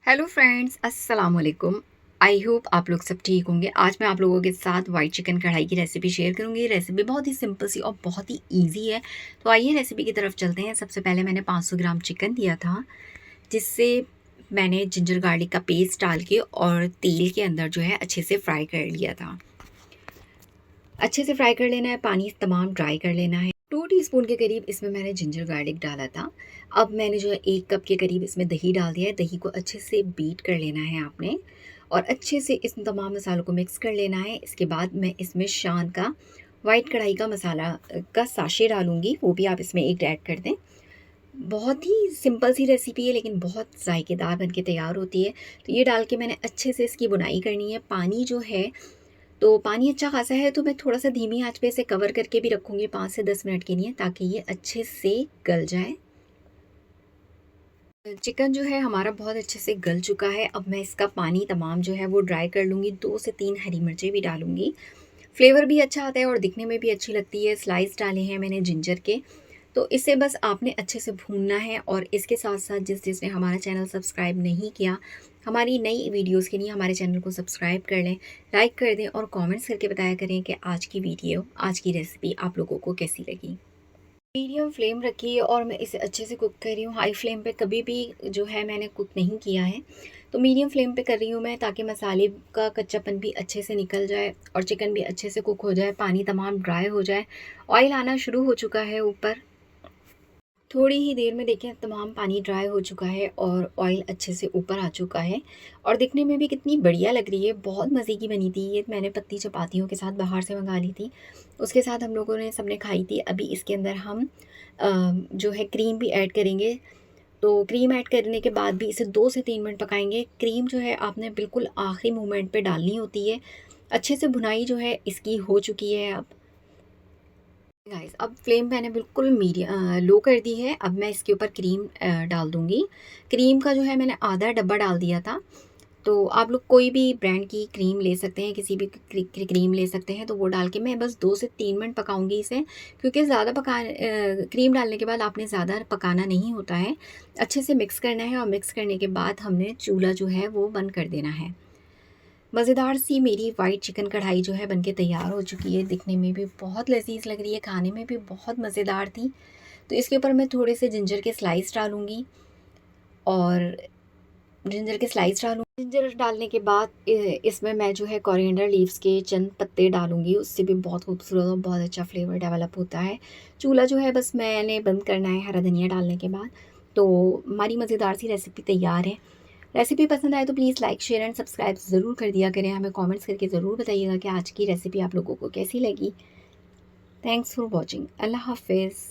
Hello friends, अस्सलाम वालेकुम। I hope आप लोग सब ठीक होंगे। आज मैं आप लोगों के साथ वाइट चिकन कढ़ाई की रेसिपी शेयर करूंगी। ये रेसिपी बहुत ही सिंपल सी और बहुत ही इजी है। तो आइए रेसिपी की तरफ चलते हैं। सबसे पहले मैंने 500 ग्राम चिकन लिया था, जिससे मैंने जिंजर गार्लिक का पेस्ट डाल के और तेल के अंदर जो है अच्छे से फ्राई कर लिया था। अच्छे से फ्राई कर लेना है, पानी तमाम ड्राई कर लेना है। 2 टीस्पून के करीब इसमें मैंने जिंजर गार्लिक डाला था। अब मैंने जो है 1 कप के करीब इसमें दही डाल दिया है। दही को अच्छे से बीट कर लेना है आपने और अच्छे से इस तमाम मसालों को मिक्स कर लेना है। इसके बाद मैं इसमें शान का वाइट कढ़ाई का मसाला का साशे डालूँगी, वो भी आप इसमें एक ऐड कर दें। बहुत ही सिंपल सी रेसिपी है लेकिन बहुत ज़ायकेदार बन के तैयार होती है। तो ये डाल के मैंने अच्छे से इसकी बुनाई करनी है। पानी जो है, तो पानी अच्छा खासा है, तो मैं थोड़ा-सा धीमी आँच पे इसे कवर करके भी रखूँगी 5 से 10 मिनट के लिए, ताकि ये अच्छे से गल जाए। चिकन जो है हमारा बहुत अच्छे से गल चुका है। अब मैं इसका पानी तमाम जो है वो ड्राई कर लूँगी। 2 से 3 हरी मिर्चें भी डालूँगी। फ्लेवर भी अच्छा आता है और दिखने में भी अच्छी लगती है। स्लाइस डाले हैं मैंने जिंजर के। तो इसे बस आपने अच्छे से भूनना है और इसके साथ-साथ जिसने हमारा चैनल सब्सक्राइब नहीं किया, हमारी नई वीडियोज़ के लिए हमारे चैनल को सब्सक्राइब कर लें, लाइक कर दें और कमेंट्स करके बताया करें कि आज की वीडियो, आज की रेसिपी आप लोगों को कैसी लगी। मीडियम फ्लेम रखी है और मैं इसे अच्छे से कुक कर रही हूँ। हाई फ्लेम पे कभी भी जो है मैंने कुक नहीं किया है। तो मीडियम फ्लेम पे कर रही हूँ मैं, ताकि मसाले का कच्चापन भी अच्छे से निकल जाए और चिकन भी अच्छे से कुक हो जाए, पानी तमाम ड्राई हो जाए। ऑयल आना शुरू हो चुका है ऊपर। थोड़ी ही देर में देखिए तमाम पानी ड्राई हो चुका है और ऑयल अच्छे से ऊपर आ चुका है और दिखने में भी कितनी बढ़िया लग रही है। बहुत मज़े की बनी थी ये। मैंने पत्ती चपातियों के साथ बाहर से मंगा ली थी, उसके साथ हम लोगों ने सबने खाई थी। अभी इसके अंदर हम जो है क्रीम भी ऐड करेंगे। तो क्रीम ऐड करने के बाद भी इसे 2 से 3 मिनट पकाएंगे। क्रीम जो है आपने बिल्कुल आखिरी मोमेंट पे डालनी होती है। अच्छे से भुनाई जो है इसकी हो चुकी है अब। गाइस, अब फ्लेम मैंने बिल्कुल लो कर दी है। अब मैं इसके ऊपर क्रीम डाल दूँगी। क्रीम का जो है मैंने आधा डब्बा डाल दिया था। तो आप लोग कोई भी ब्रांड की क्रीम ले सकते हैं, किसी भी क्रीम ले सकते हैं। तो वो डाल के मैं बस 2 से 3 मिनट पकाऊँगी इसे, क्योंकि ज़्यादा क्रीम डालने के बाद आपने ज़्यादा पकाना नहीं होता है। अच्छे से मिक्स करना है और मिक्स करने के बाद हमने चूल्हा जो है वो बंद कर देना है। मज़ेदार सी मेरी वाइट चिकन कढ़ाई जो है बनके तैयार हो चुकी है। दिखने में भी बहुत लज़ीज़ लग रही है, खाने में भी बहुत मज़ेदार थी। तो इसके ऊपर मैं थोड़े से जिंजर के स्लाइस डालूँगी और जिंजर डालने के बाद इसमें मैं जो है कोरिएंडर लीव्स के चंद पत्ते डालूँगी। उससे भी बहुत खूबसूरत और बहुत अच्छा फ्लेवर डेवलप होता है। चूल्हा जो है बस मैंने बंद करना है हरा धनिया डालने के बाद। तो हमारी मज़ेदार सी रेसिपी तैयार है। रेसिपी पसंद आए तो please like, share and subscribe ज़रूर कर दिया करें। हमें कमेंट्स करके ज़रूर बताइएगा कि आज की रेसिपी आप लोगों को कैसी लगी। Thanks for watching. अल्लाह हाफ़िज़।